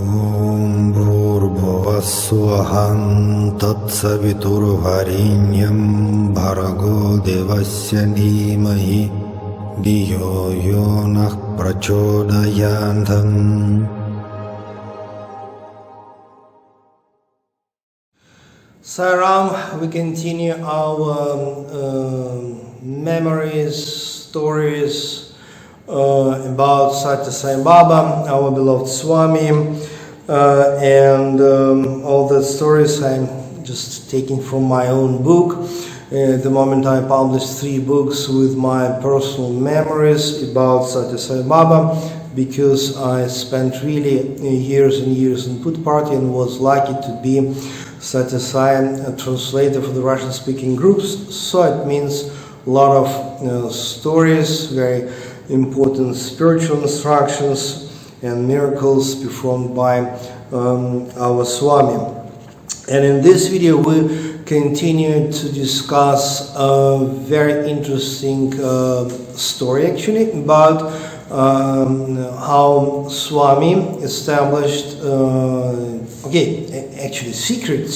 Om Bhurбhuvasvaham Tatsaviturvarenyam Bhargo Devasya Dhimahi Dhiyo Yonah Prachodayantam. Sairam, we continue our memories, stories about Sathya Sai Baba, our beloved Swami, and all the stories I'm just taking from my own book. At the moment I published 3 books with my personal memories about Sathya Sai Baba, because I spent really years and years in Puttaparthi and was lucky to be Sathya Sai, a translator for the Russian-speaking groups. So it means a lot of stories, very important spiritual instructions and miracles performed by our Swami. And in this video we continue to discuss a very interesting story actually about how Swami established secret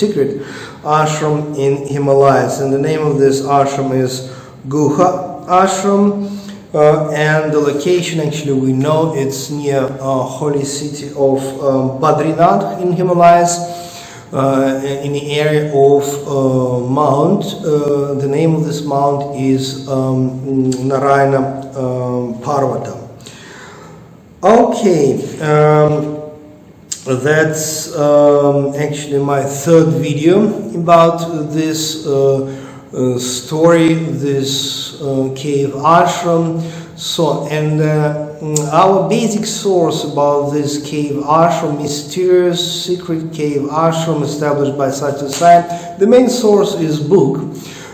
ashram in Himalayas, and the name of this ashram is Guha Ashram. And the location, actually, we know it's near holy city of Badrinath in Himalayas, in the area of mount. The name of this mount is Narayana Parvata. Okay, that's actually my 3rd video about this story, this cave ashram. So, and our basic source about this cave ashram, mysterious secret cave ashram established by Sathya Sai, the main source is book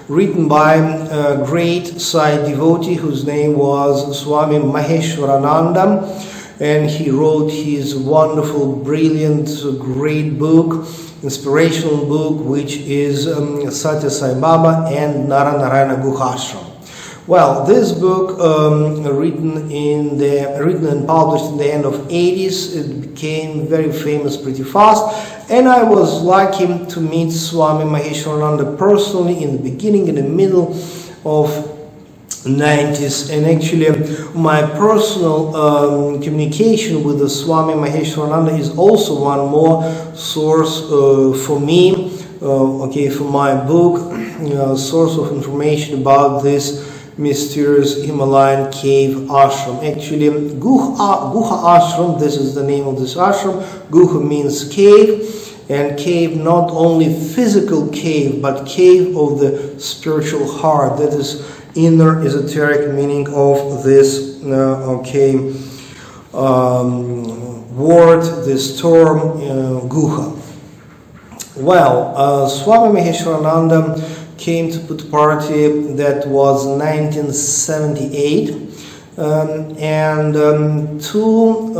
written by a great Sai devotee whose name was Swami Maheshwarananda, and he wrote his wonderful, brilliant, great book, inspirational book, which is Sathya Sai Baba and Narayana Guha Ashram. Well, this book, written and published in the end of 80s, it became very famous pretty fast, and I was lucky to meet Swami Maheshwarananda personally in the beginning, in the middle of 90s, and actually my personal communication with the Swami Maheshwarananda is also one more source for me, for my book, source of information about this mysterious Himalayan cave ashram. Actually, Guha Ashram, this is the name of this ashram. Guha means cave, and cave not only physical cave, but cave of the spiritual heart. That is inner esoteric meaning of this word, this term, Guha. Well, Swami Maheshwarananda came to Puttaparthi, that was 1978, and 2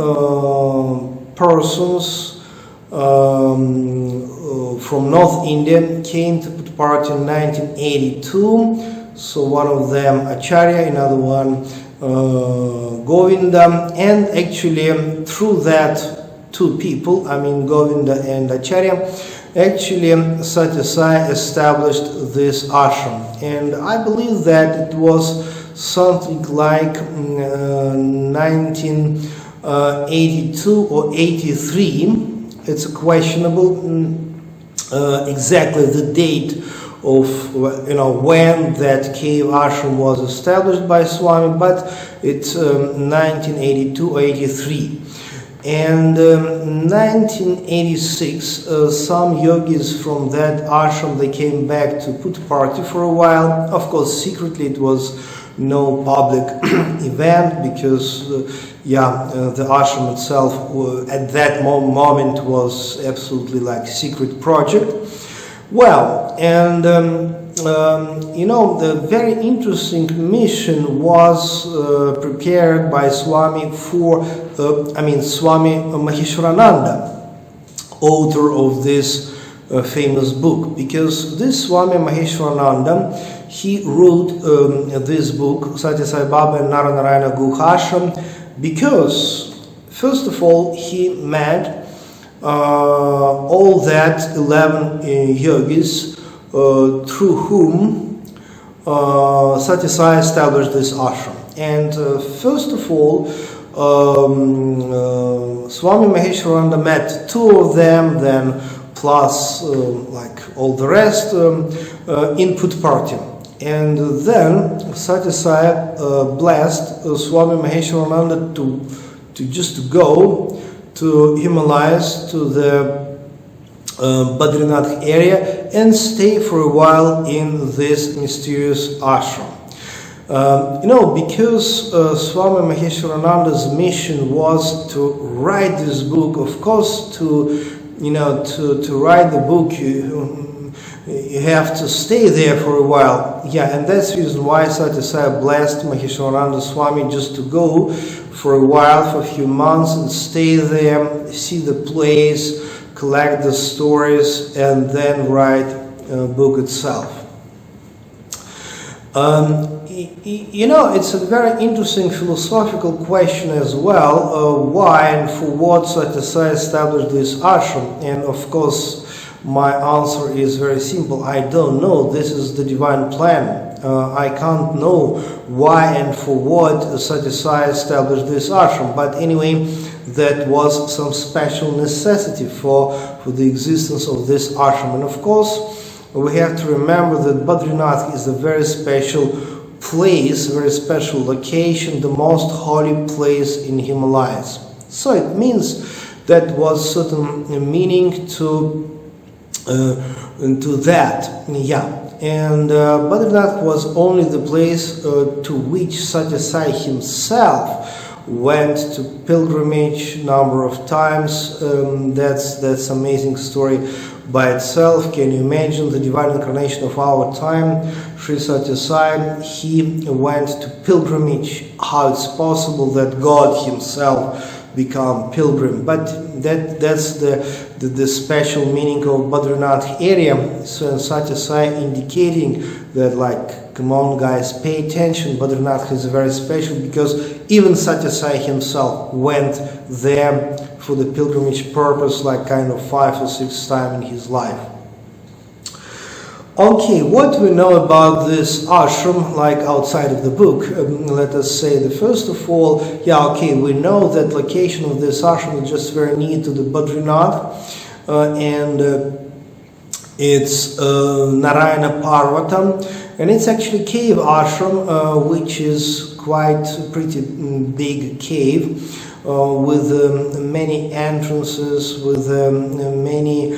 persons from North India came to Puttaparthi in 1982. So one of them Acharya, another one Govinda, and actually through that 2 people, Govinda and Acharya, actually Sathya Sai established this ashram, and I believe that it was something like 1982 or 83. It's questionable exactly the date of when that cave ashram was established by Swami, but it's 1982 or 83. And 1986, some yogis from that ashram, they came back to Puttaparthi for a while. Of course, secretly, it was no public event, because the ashram itself at that moment was absolutely like secret project. Well, and the very interesting mission was prepared by Swami for, Swami Maheshwarananda, author of this famous book, because this Swami Maheshwarananda, he wrote this book, Sathya Sai Baba and Narayana Guha Ashram, because first of all he met all that 11 yogis through whom Sathya Sai established this ashram. And first of all, Swami Maheshwarananda met 2 of them, then plus like all the rest in Puttaparthi. And then Sathya Sai blessed Swami Maheshwarananda to just go to Himalayas, to the Badrinath area, and stay for a while in this mysterious ashram. Because Swami Maheshwarananda's mission was to write this book. Of course, to write the book, you have to stay there for a while. Yeah, and that's the reason why Sathya Sai blessed Maheshwarananda Swami just to go for a while, for a few months, and stay there, see the place, collect the stories, and then write a book itself. It's a very interesting philosophical question as well, why and for what Sathya Sai established this ashram. And of course, my answer is very simple. I don't know. This is the divine plan. I can't know why and for what Sathya Sai established this ashram. But anyway, that was some special necessity for the existence of this ashram. And of course, we have to remember that Badrinath is a very special place, a very special location, the most holy place in Himalayas. So it means that was certain meaning to that. Yeah. And Badrinath was only the place to which Sathya Sai himself went to pilgrimage number of times. That's amazing story by itself. Can you imagine the divine incarnation of our time, Sri Sathya Sai? He went to pilgrimage. How it's possible that God himself become pilgrim? But that's the special meaning of Badrinath area. So Sathya Sai indicating that, like, come on guys, pay attention, Badrinath is very special, because even Sathya Sai himself went there for the pilgrimage purpose, like kind of 5 or 6 times in his life. Okay, what we know about this ashram, like outside of the book, let us say that first of all, we know that location of this ashram is just very near to the Badrinath, and it's Narayana Parvatam, and it's actually cave ashram, which is quite a pretty big cave, with many entrances, with many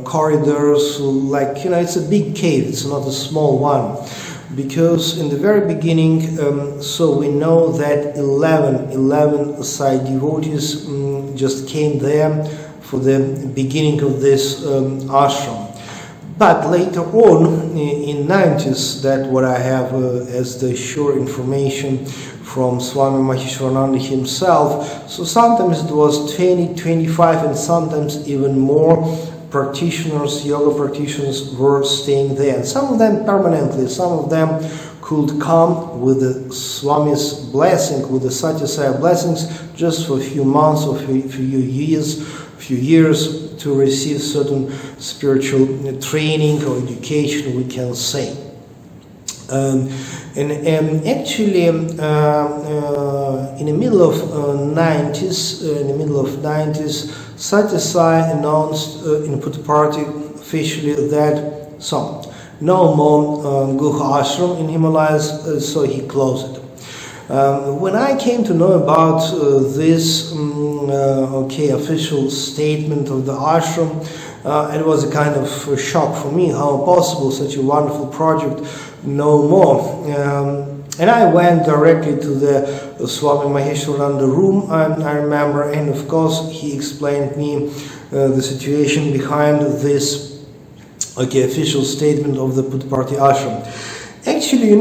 corridors, it's a big cave, it's not a small one, because in the very beginning, so we know that 11 Sai devotees just came there for the beginning of this ashram. But later on, in 90s, that what I have as the sure information from Swami Maheshwarananda himself. So sometimes it was 20, 25, and sometimes even more practitioners, yoga practitioners were staying there. And some of them permanently, some of them could come with the Swami's blessing, with the Sathya Sai blessings, just for a few months or few years to receive certain spiritual training or education, we can say. And actually, in the middle of 90s, Sathya Sai announced in Puttaparthi officially that no more Guha Ashram in Himalayas, so he closed it. When I came to know about this official statement of the ashram, it was a kind of shock for me. How possible such a wonderful project no more? And I went directly to the Swami Maheshwarananda room, I remember, and of course he explained me the situation behind this official statement of the Puttaparthi ashram. Actually,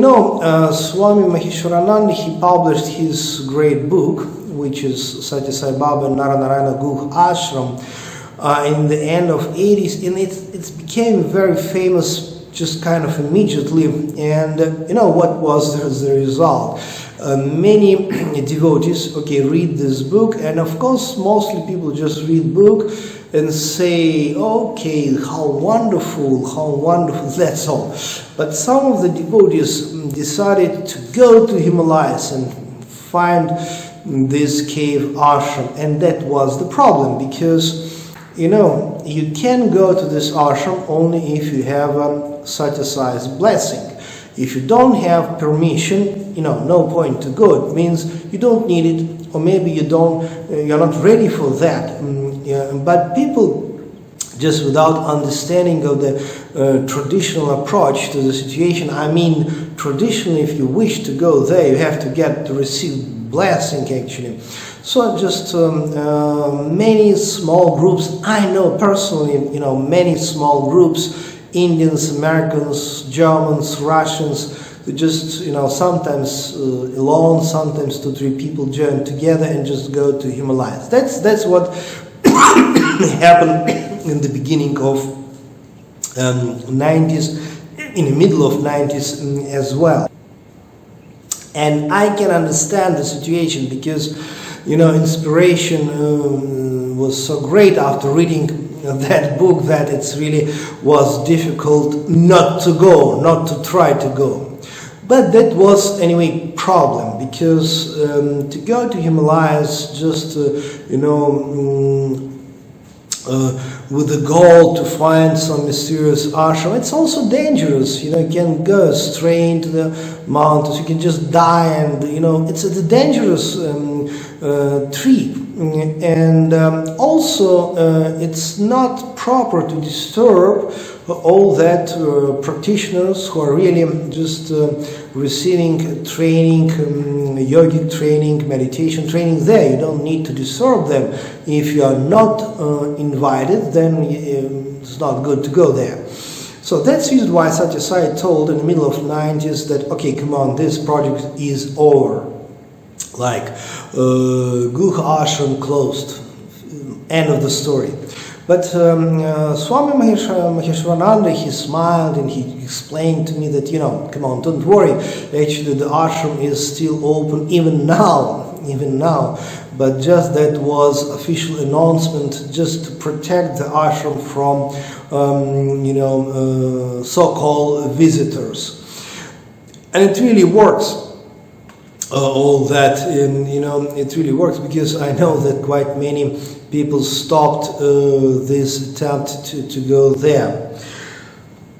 Swami Maheshwarananda, he published his great book, which is Sathya Sai Baba Narayana Guha Ashram, in the end of 80s, and it became very famous just kind of immediately. And what was the result? Many devotees, okay, read this book, and of course mostly people just read book and say, okay, how wonderful, that's all. But some of the devotees decided to go to Himalayas and find this cave ashram, and that was the problem, because you can go to this ashram only if you have Sathya Sai's blessing. If you don't have permission, no point to go. It means you don't need it, or maybe you're not ready for that. But people, just without understanding of the traditional approach to the situation, I mean, traditionally, if you wish to go there, you have to receive blessing, actually. So just many small groups, I know personally, many small groups, Indians, Americans, Germans, Russians, they just, sometimes alone, sometimes 2-3 people join together and just go to Himalayas. That's what happened in the beginning of 90s, in the middle of 90s as well. And I can understand the situation because, inspiration was so great after reading that book that it really was difficult not to try to go. But that was anyway problem, because to go to Himalayas just with the goal to find some mysterious ashram, it's also dangerous. You can go straight into the mountains, you can just die, and it's a dangerous trip. And also it's not proper to disturb all that practitioners who are really just receiving training, yogic training, meditation training there. You don't need to disturb them. If you are not invited, then it's not good to go there. So that's the reason why Sathya Sai told in the middle of the 90s that, okay, come on, this project is over. Like Guha Ashram closed, end of the story. But Swami Maheshwarananda, he smiled and he explained to me that, come on, don't worry, actually the ashram is still open even now. But just that was official announcement just to protect the ashram from so-called visitors. And it really works. All that, it really works, because I know that quite many people stopped this attempt to go there.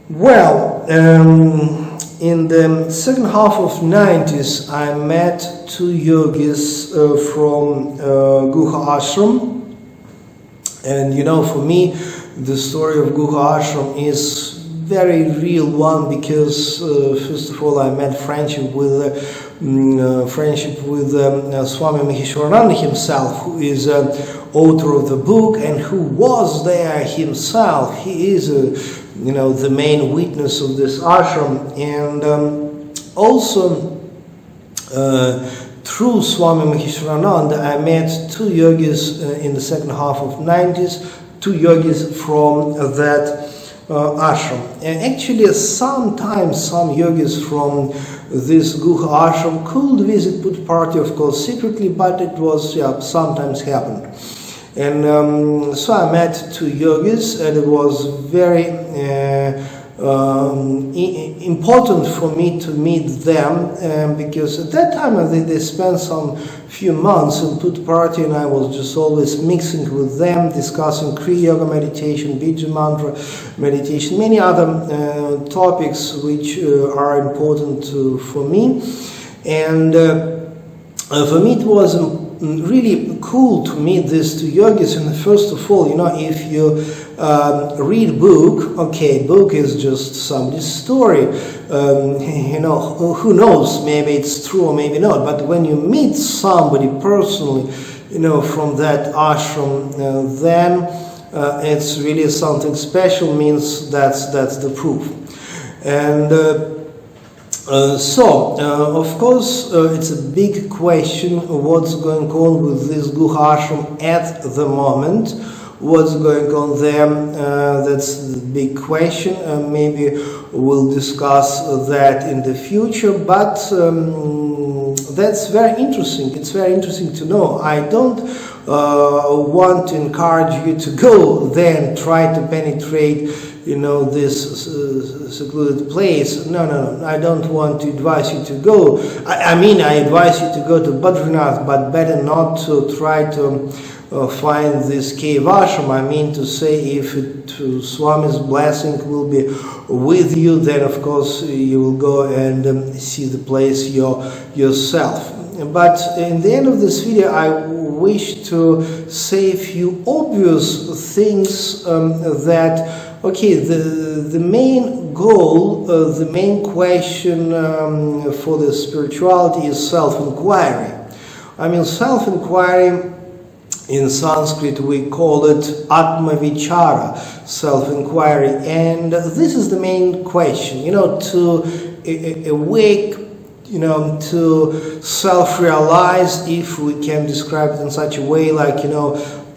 Well, in the second half of 90s, I met 2 yogis from Guha Ashram, and for me, the story of Guha Ashram is very real one, because first of all, I made friendship with Swami Maheshwarananda himself, who is author of the book and who was there himself. He is the main witness of this ashram, and also through Swami Maheshwarananda I met 2 yogis in the second half of 90s, 2 yogis from that ashram. And actually sometimes some yogis from this Guha ashram could visit Puttaparthi, of course secretly, but it was sometimes happened. And so I met 2 yogis, and it was very important for me to meet them, because at that time they spent some few months in Puttaparthi, and I was just always mixing with them, discussing Kriya Yoga meditation, Bija Mantra meditation, many other topics which are important for me. And for me it was really cool to meet these 2 yogis. And first of all, if you read book, okay, book is just somebody's story, who knows, maybe it's true or maybe not, but when you meet somebody personally, from that ashram, then it's really something special, means that's the proof. And of course, it's a big question what's going on with this Guha ashram at the moment. What's going on there? That's the big question. Maybe we'll discuss that in the future. But that's very interesting. It's very interesting to know. I don't want to encourage you to go then try to penetrate, this secluded place. No. I don't want to advise you to go. I advise you to go to Badrinath, but better not to try to find this cave ashram. I mean to say, if Swami's blessing will be with you, then of course you will go and see the place yourself. But in the end of this video, I wish to say a few obvious things that, okay, the main goal, the main question for the spirituality is self-inquiry. Self-inquiry, in Sanskrit we call it Atma Vichara, self-inquiry, and this is the main question, to awake, to self-realize, if we can describe it in such a way, like,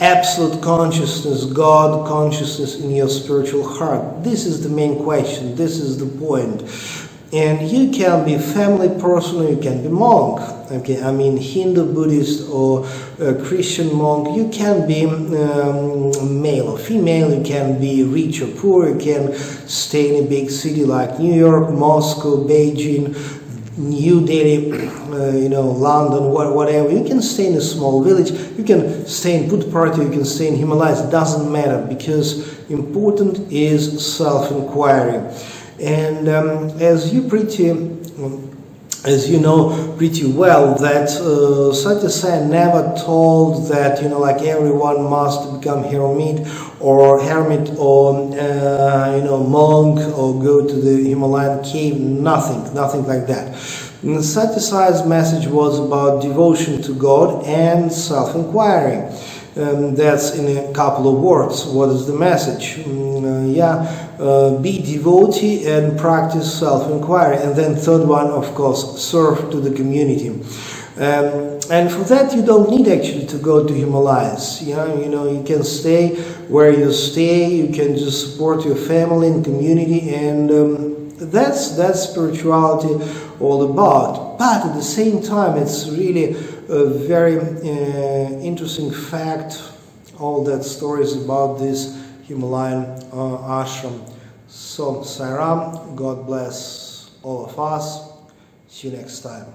absolute consciousness, God consciousness in your spiritual heart. This is the main question, this is the point. And you can be family person, or you can be monk. Okay, Hindu, Buddhist, or Christian monk. You can be male or female. You can be rich or poor. You can stay in a big city like New York, Moscow, Beijing, New Delhi, London, whatever. You can stay in a small village. You can stay in Puttaparthi. You can stay in Himalayas. It doesn't matter, because important is self-inquiry. And as you know pretty well, that Sathya Sai never told that everyone must become hermit or monk or go to the Himalayan cave. Nothing like that. And Sathya Sai's message was about devotion to God and self-inquiry. That's in a couple of words. What is the message? Be devotee and practice self-inquiry. And then third one, of course, serve to the community. And for that you don't need actually to go to Himalayas. You can stay where you stay. You can just support your family and community, and that's spirituality all about. But at the same time, it's really a very interesting fact, all that stories about this Himalayan ashram. So, Sairam, God bless all of us. See you next time.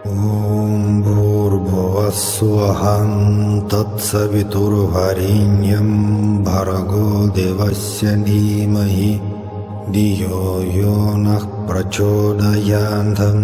Om Bhurбhuvassuham Tatsaviturvarenyam Bhargo Devasya Dhimahi Dhiyo Yo Nah Prachodayantam